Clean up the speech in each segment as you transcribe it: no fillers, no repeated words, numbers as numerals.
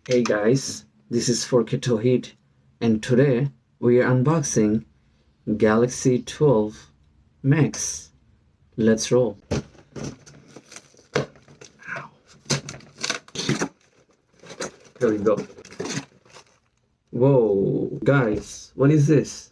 Hey guys, this is 4K Tawheed, and today we are unboxing Galaxy 12 Max. Let's roll. Here we go. Whoa, guys, what is this?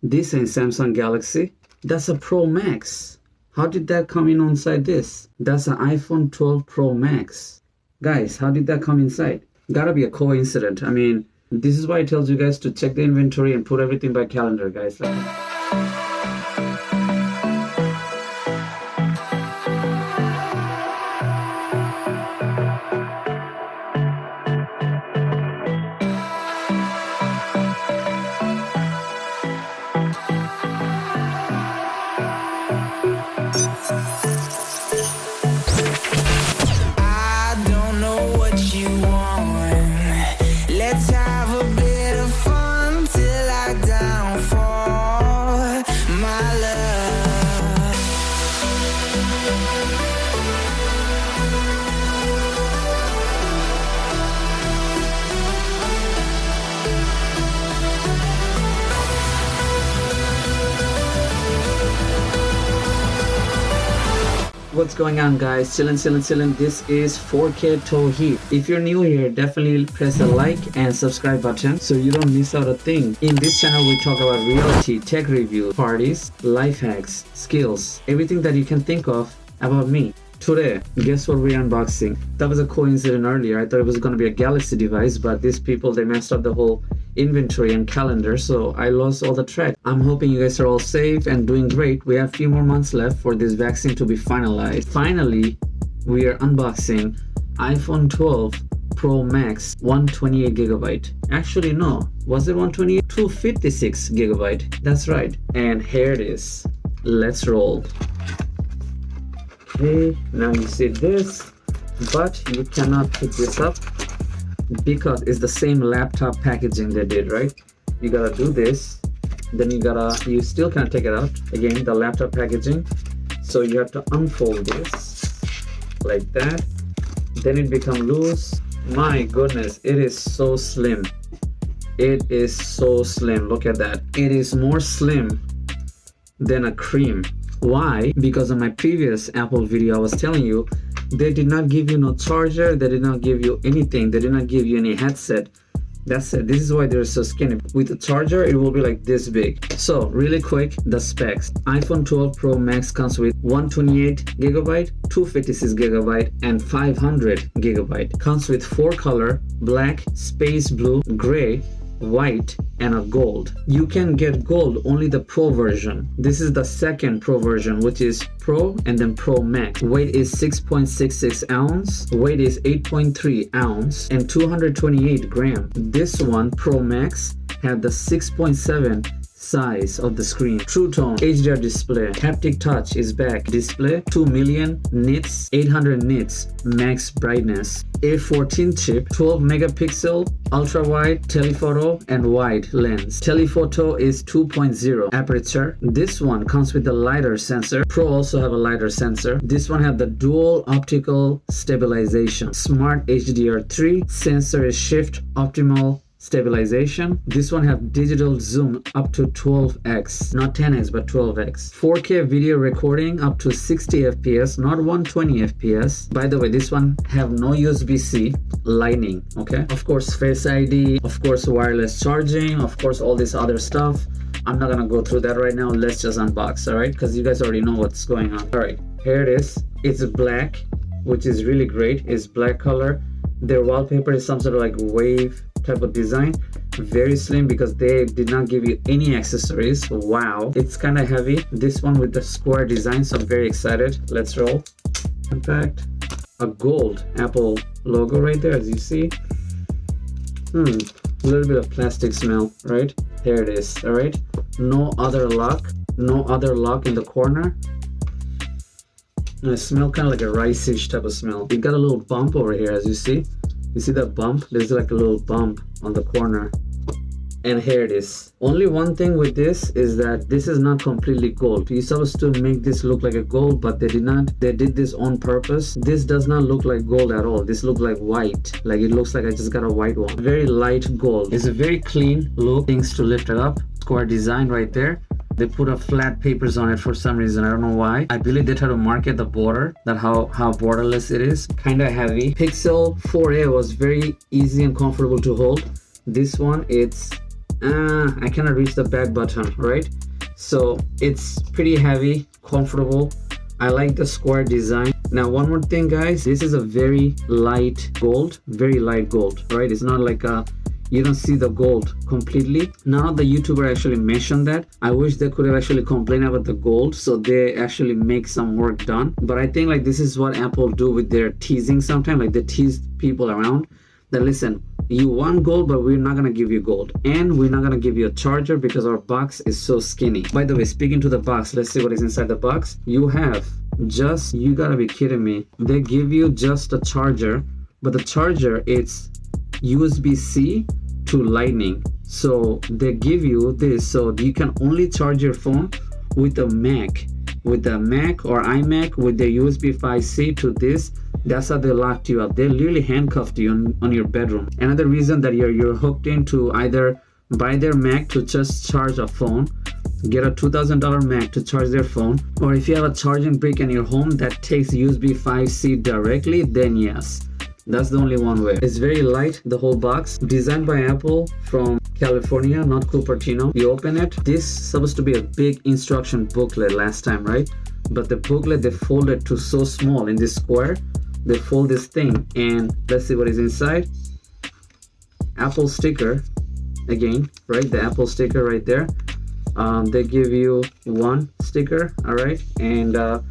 This ain't Samsung Galaxy. That's a Pro Max. How did that come in inside this? That's an iPhone 12 Pro Max. Guys, how did that come inside? Gotta be a coincidence. I mean, this is why it tells you guys to check the inventory and put everything by calendar, guys. What's going on, guys? Chillin'. This is 4K Tawheed. If you're new here, definitely press the like and subscribe button so you don't miss out a thing. In this channel, we talk about reality, tech review, parties, life hacks, skills, everything that you can think of about me. Today, guess what we're unboxing? That was a coincidence earlier. I thought it was going to be a Galaxy device, but these people, they messed up the whole inventory and calendar, so I lost all the track. I'm hoping you guys are all safe and doing great. We have a few more months left for this vaccine to be finalized. Finally, we are unboxing iPhone 12 Pro Max 128GB. Actually, no. Was it 128? 256GB. That's right. And here it is. Let's roll. Okay, now you see this, but you cannot pick this up because it's the same laptop packaging they did, right? You gotta do this, then you still can't take it out. Again, the laptop packaging. So you have to unfold this like that. Then it becomes loose. My goodness, it is so slim. It is so slim. Look at that. It is more slim than a cream. Why? Because on my previous Apple video, I was telling you, they did not give you no charger, they did not give you anything, they did not give you any headset. That's it. This is why they're so skinny. With the charger, it will be like this big. So, really quick, the specs. iPhone 12 Pro Max comes with 128GB, 256GB, and 500GB. Comes with 4 color, black, space blue, gray, white, and a gold. You can get gold only the Pro version. This is the second Pro version, which is Pro and then Pro Max. Weight is 6.66 ounce, weight is 8.3 ounce, and 228 gram. This one, Pro Max, had the 6.7 size of the screen. True Tone HDR display. Haptic touch is back. Display 2 million nits, 800 nits max brightness. A14 chip, 12 megapixel, ultra wide, telephoto, and wide lens. Telephoto is 2.0 aperture. This one comes with the lidar sensor. Pro also have a lidar sensor. This one have the dual optical stabilization. Smart HDR3 sensor is shift optimal stabilization. This one have digital zoom up to 12x, not 10x but 12x. 4K video recording up to 60 fps, not 120 fps. By the way, this one have no USB-C, lightning. Okay, of course Face ID, of course wireless charging, of course all this other stuff. I'm not gonna go through that right now. Let's just unbox, all right, because you guys already know what's going on. All right, here it is. It's black, which is really great. It's black color. Their wallpaper is some sort of like wave type of design. Very slim because they did not give you any accessories. Wow, it's kind of heavy. This one with the square design, so I'm very excited. Let's roll. In fact, a gold Apple logo right there, as you see. A little bit of plastic smell, right? Here it is. All right, no other lock in the corner. And it smells kind of like a rice-ish type of smell. You got a little bump over here, as you see. You see that bump? There's like a little bump on the corner. And here it is. Only one thing with this is that this is not completely gold. You're supposed to make this look like a gold, but they did not. They did this on purpose. This does not look like gold at all. This looks like white. Like it looks like I just got a white one. Very light gold. It's a very clean look. Things to lift it up. Square design right there. They put a flat papers on it for some reason. I don't know why. I believe they try to market the border, that how borderless it is. Kind of heavy. Pixel 4a was very easy and comfortable to hold. This one, it's I cannot reach the back button, right? So it's pretty heavy, comfortable. I like the square design. Now one more thing, guys, this is a very light gold, right? It's not like you don't see the gold completely. None of the YouTuber actually mentioned that. I wish they could have actually complained about the gold, so they actually make some work done. But I think like this is what Apple do with their teasing sometimes. Like they tease people around that, listen, you want gold, but we're not gonna give you gold, and we're not gonna give you a charger because our box is so skinny. By the way, speaking to the box, let's see what is inside the box. You have just, you gotta be kidding me, they give you just a charger, but the charger, it's USB-C to lightning. So they give you this, so you can only charge your phone with a Mac, or iMac with the USB 5C to this. That's how they locked you up. They literally handcuffed you on your bedroom. Another reason that you're hooked into either buy their Mac to just charge a phone, get a $2,000 Mac to charge their phone, or if you have a charging brick in your home that takes USB 5C directly, then yes, that's the only one way. It's very light, the whole box. Designed by Apple from California, not Cupertino. You open it. This is supposed to be a big instruction booklet last time, right? But the booklet, they folded to so small in this square. They fold this thing, and let's see what is inside. Apple sticker again, right? The Apple sticker right there. They give you one sticker, all right, and a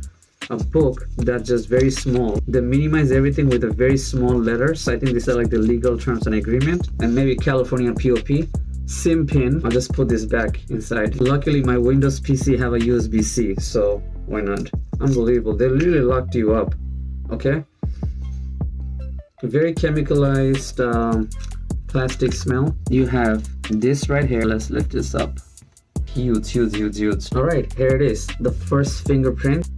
book that's just very small. They minimize everything with a very small letters. I think these are like the legal terms and agreement, and maybe California POP. SIM pin, I'll just put this back inside. Luckily my Windows PC have a USB-C, so why not? Unbelievable, they really locked you up. Okay, very chemicalized plastic smell. You have this right here. Let's lift this up. Huge. All right, here it is, the first fingerprint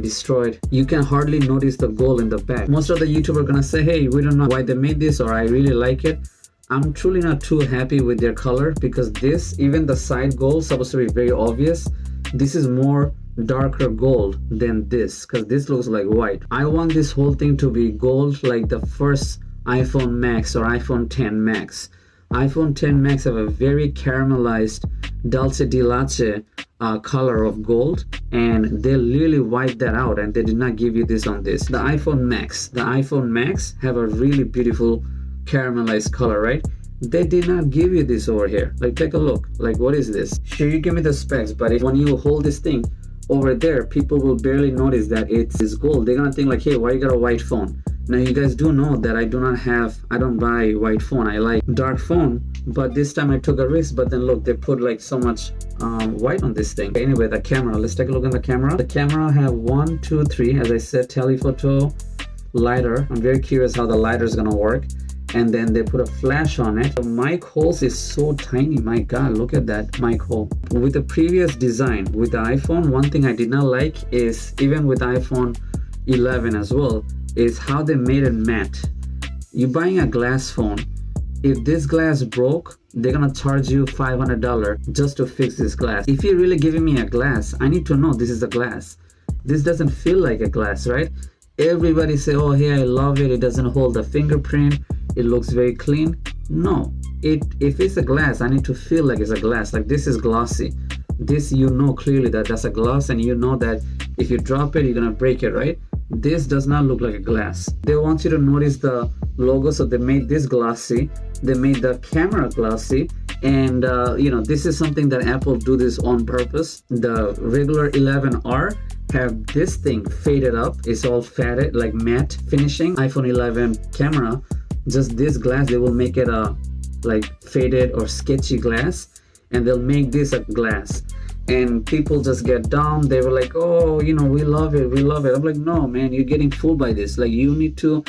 destroyed. You can hardly notice the gold in the back. Most of the YouTubers are gonna say, hey, we don't know why they made this, or I really like it. I'm truly not too happy with their color, because this, even the side gold is supposed to be very obvious. This is more darker gold than this, because this looks like white. I want this whole thing to be gold like the first iPhone Max or iPhone 10 Max. iPhone 10 Max have a very caramelized dulce de leche color of gold, and they really wiped that out, and they did not give you this on this. The iPhone Max have a really beautiful caramelized color, right? They did not give you this over here. Like, take a look. Like, what is this? Sure, you give me the specs, but if when you hold this thing over there, people will barely notice that it's gold. They're gonna think like, hey, why you got a white phone? Now you guys do know that I don't buy white phone. I like dark phone, but this time I took a risk. But then look, they put like so much white on this thing. Anyway, the camera, let's take a look at the camera. The camera have 1, 2, 3, as I said, telephoto, lighter. I'm very curious how the lighter is gonna work. And then they put a flash on it. The mic holes is so tiny. My God, look at that mic hole. With the previous design, with the iPhone, one thing I did not like is, even with iPhone 11 as well, is how they made it matte. You're buying a glass phone. If this glass broke, they're gonna charge you $500 just to fix this glass. If you're really giving me a glass, I need to know this is a glass. This doesn't feel like a glass, right? Everybody say, oh, hey, I love it. It doesn't hold the fingerprint. It looks very clean. No, if it's a glass, I need to feel like it's a glass. Like, this is glossy. This, you know clearly that that's a glass, and you know that if you drop it, you're gonna break it, right? This does not look like a glass. They want you to notice the logo, so they made this glossy. They made the camera glossy, and you know, this is something that Apple do this on purpose. The regular 11R have this thing faded up. It's all faded, like matte finishing. iPhone 11 camera, just this glass, they will make it a like faded or sketchy glass, and they'll make this a glass. And people just get down. They were like, oh, you know, we love it. I'm like, no, man, you're getting fooled by this. Like, you need to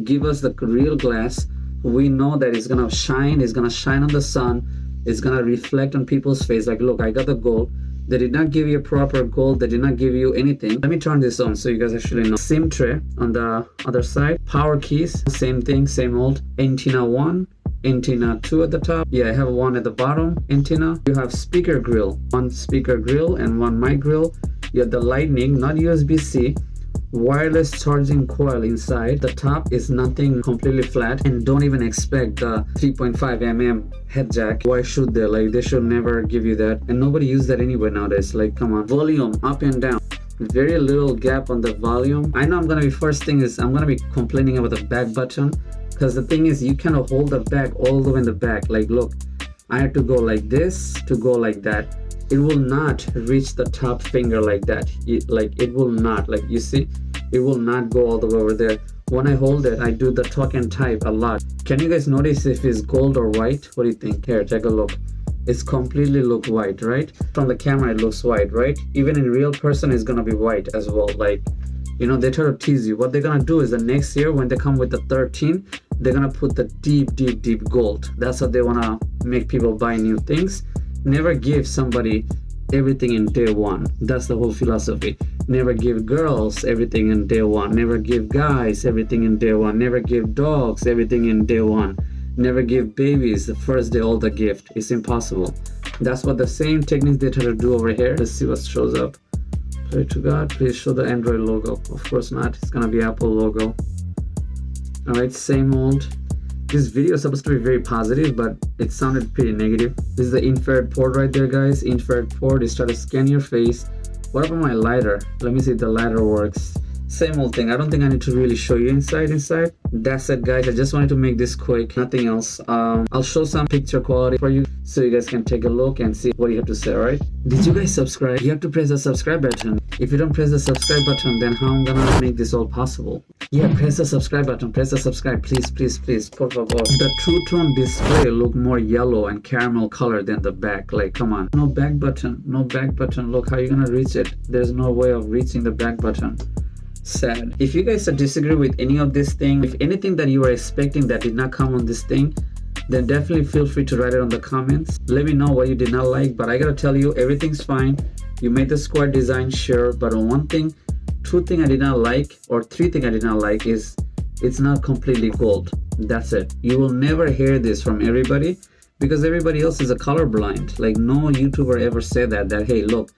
give us the real glass. we know that it's gonna shine on the sun, it's gonna reflect on people's face. Like, look, I got the gold. They did not give you a proper gold, they did not give you anything. Let me turn this on so you guys actually know. SIM tray on the other side, power keys, same thing, same old. Antenna 1, antenna 2 at the top. Yeah, I have one at the bottom antenna. You have speaker grill, one speaker grill and one mic grill. You have the lightning, not USB-C, wireless charging coil inside. The top is nothing, completely flat, and don't even expect the 3.5 mm head jack. Why should they? Like, they should never give you that, and nobody uses that anyway nowadays. Like, come on. Volume up and down, very little gap on the volume. I know I'm gonna be, first thing is I'm gonna be complaining about the back button, because the thing is you cannot hold the back all the way in the back. Like, look, I have to go like this to go like that. It will not reach the top finger like that. It will not, like, you see, it will not go all the way over there. When I hold it, I do the talk and type a lot. Can you guys notice if it's gold or white? What do you think? Here, take a look. It's completely look white, right? From the camera it looks white, right? Even in real person it's gonna be white as well. Like, you know, they try to tease you. What they're gonna do is the next year when they come with the 13, they're gonna put the deep gold. That's how they wanna make people buy new things. Never give somebody everything in day one. That's the whole philosophy. Never give girls everything in day one. Never give guys everything in day one. Never give dogs everything in day one. Never give babies the first day all the gift. It's impossible. That's what the same techniques they try to do over here. Let's see what shows up. Pray to God, please show the Android logo. Of course not. It's gonna be Apple logo. Alright, same old. This video is supposed to be very positive, but it sounded pretty negative. This is the infrared port right there, guys. Infrared port is trying to scan your face. What about my lighter? Let me see if the lighter works. Same old thing. I don't think I need to really show you inside. That's it, guys. I just wanted to make this quick, nothing else. I'll show some picture quality for you so you guys can take a look and see what you have to say. All right, did you guys subscribe? You have to press the subscribe button. If you don't press the subscribe button, then how I'm gonna make this all possible? Yeah, press the subscribe button. Press the subscribe, please, por favor. The true tone display look more yellow and caramel color than the back. Like, come on. No back button. Look, how you gonna reach it? There's no way of reaching the back button. Sad. If you guys disagree with any of this thing, if anything that you were expecting that did not come on this thing, then definitely feel free to write it on the comments. Let me know what you did not like, but I gotta tell you, everything's fine. You made the square design, sure, but on one thing, two thing I did not like, or three thing I did not like is it's not completely gold. That's it. You will never hear this from everybody because everybody else is a colorblind. Like, no YouTuber ever said that hey, look,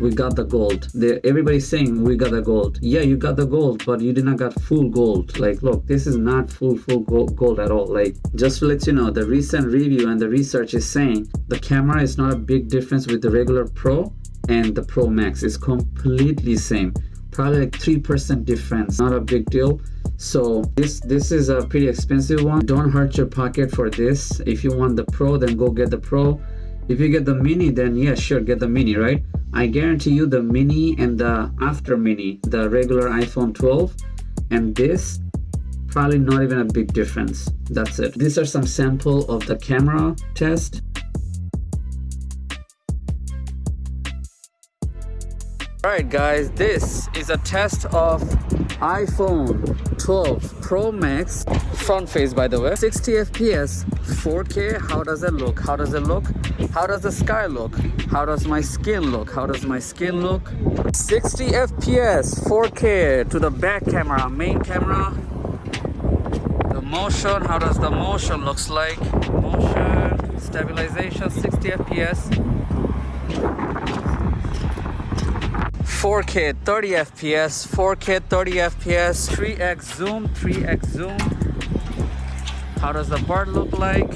we got the gold. Everybody's saying we got the gold. Yeah, you got the gold, but you did not got full gold. Like, look, this is not full gold at all. Like, just to let you know, the recent review and the research is saying the camera is not a big difference with the regular Pro and the Pro Max. It's completely same. Probably like 3% difference. Not a big deal. So this is a pretty expensive one. Don't hurt your pocket for this. If you want the Pro, then go get the Pro. If you get the Mini, then yeah, sure, get the Mini, right? I guarantee you the Mini and the after Mini, the regular iPhone 12 and this, probably not even a big difference. That's it. These are some sample of the camera test. Alright guys, this is a test of iPhone 12 Pro Max front face, by the way. 60 FPS, 4K. How does it look? How does the sky look? How does my skin look? 60 FPS, 4K to the back camera, main camera. The motion, how does the motion looks like? Motion, stabilization, 60 FPS. 4K 30 FPS, 4K 30 FPS, 3x zoom. How does the bird look like?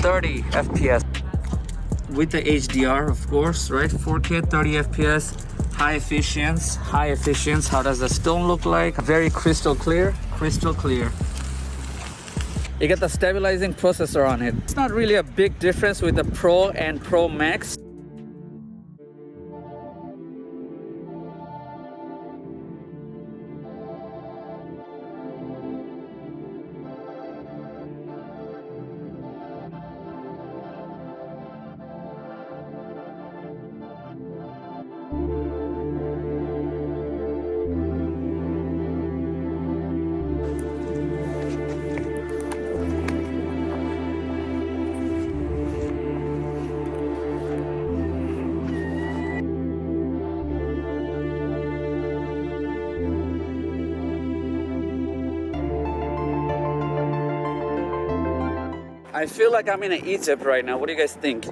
30 FPS. With the HDR, of course, right? 4K 30 FPS, high efficiency. How does the stone look like? Very crystal clear. You get the stabilizing processor on it. It's not really a big difference with the Pro and Pro Max. I feel like I'm in Egypt right now. What do you guys think?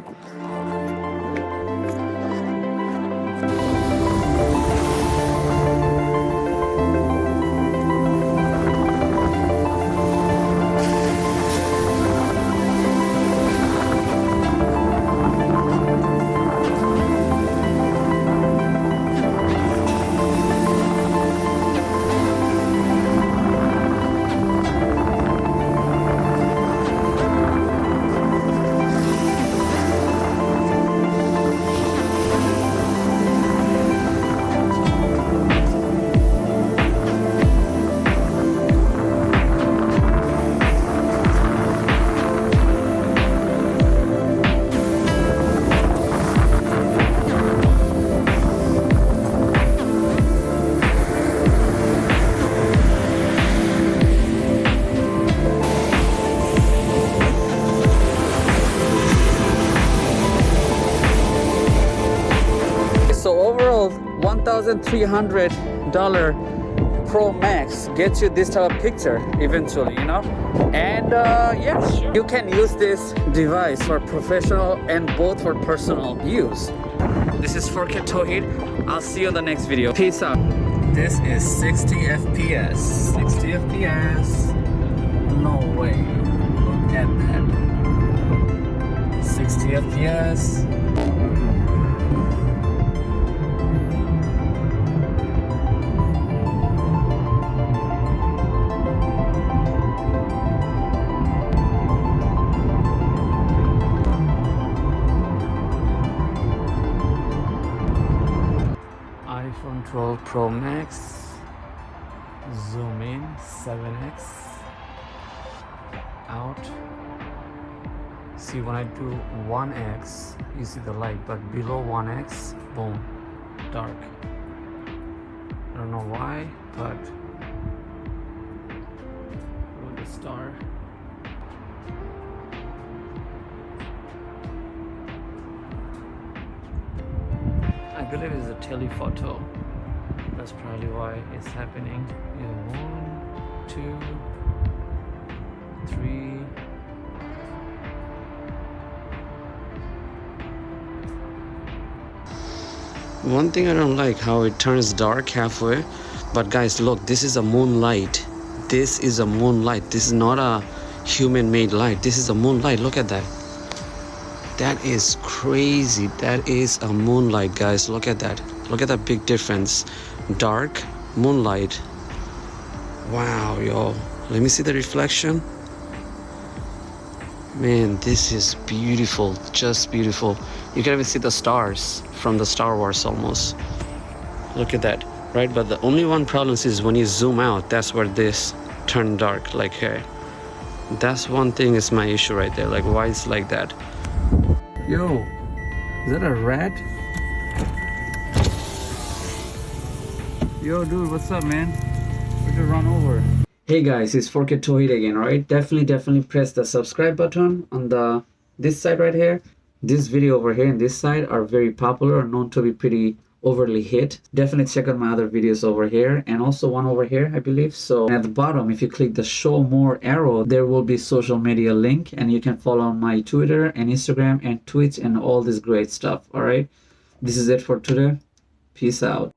So overall, $1,300 Pro Max gets you this type of picture eventually, you know. And yes, you can use this device for professional and both for personal use. This is 4K Tawhid. I'll see you in the next video. Peace out. This is 60 FPS. 60 FPS. No way. Look at that. 60 FPS. iPhone 12 Pro Max, zoom in, 7x, out. See, when I do 1x, you see the light, but below 1x, boom, dark. I don't know why, but look at the star. I believe it's a telephoto. That's probably why it's happening. Yeah, 1, 2, 3. One thing I don't like how it turns dark halfway, but guys, look, this is a moonlight. This is a moonlight. This is not a human-made light. This is a moonlight. Look at that. That is crazy. That is a moonlight, guys. Look at that. Look at that big difference. Dark, moonlight. Wow, yo. Let me see the reflection. Man, this is beautiful. Just beautiful. You can even see the stars from the Star Wars almost. Look at that, right? But the only one problem is when you zoom out, that's where this turned dark, like here. That's one thing is my issue right there. Like, why it's like that? Yo, is that a rat? Yo, dude, what's up, man? Where'd you run over? Hey guys, it's 4K Tawhid again, right? Definitely press the subscribe button on this side right here. This video over here and this side are very popular, are known to be pretty overly hit. Definitely check out my other videos over here and also one over here, I believe. So at the bottom, if you click the show more arrow, there will be social media link and you can follow my Twitter and Instagram and Twitch and all this great stuff. All right, this is it for today. Peace out.